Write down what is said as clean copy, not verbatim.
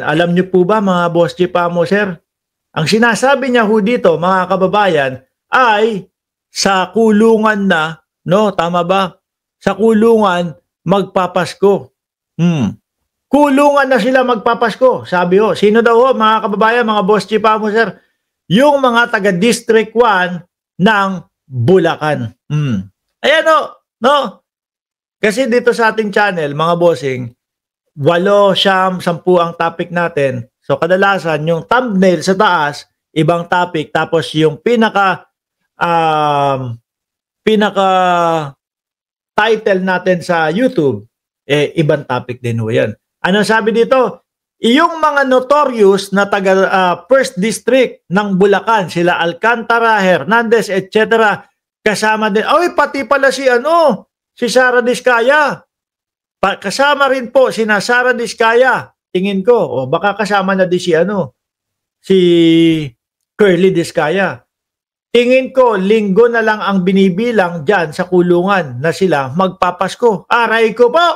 Alam niyo po ba mga Boss Chief Amo, sir? Ang sinasabi niya ho dito, mga kababayan, ay sa kulungan na, no? Tama ba? Sa kulungan, magpapasko. Kulungan na sila magpapasko. Sabi ho, sino daw ho, mga kababayan, mga Boss Chief Amo, sir? Yung mga taga District 1 ng Bulacan. Ayan ho, no? Kasi dito sa ating channel, mga bossing, 8, 9, 10 ang topic natin. So kadalasan yung thumbnail sa taas, ibang topic, tapos yung pinaka title natin sa YouTube, ibang topic din ho yan. Ano sabi dito? Yung mga notorious na taga First District ng Bulacan, sila Alcantara, Hernandez, etc. Kasama din. Oy, pati pala si si Sara Diskaya. Kasama rin po si Sara Diskaya. Tingin ko, baka kasama na din si Curly Diskaya. Tingin ko, linggo na lang ang binibilang dyan sa kulungan na sila magpapasko. Aray ko po!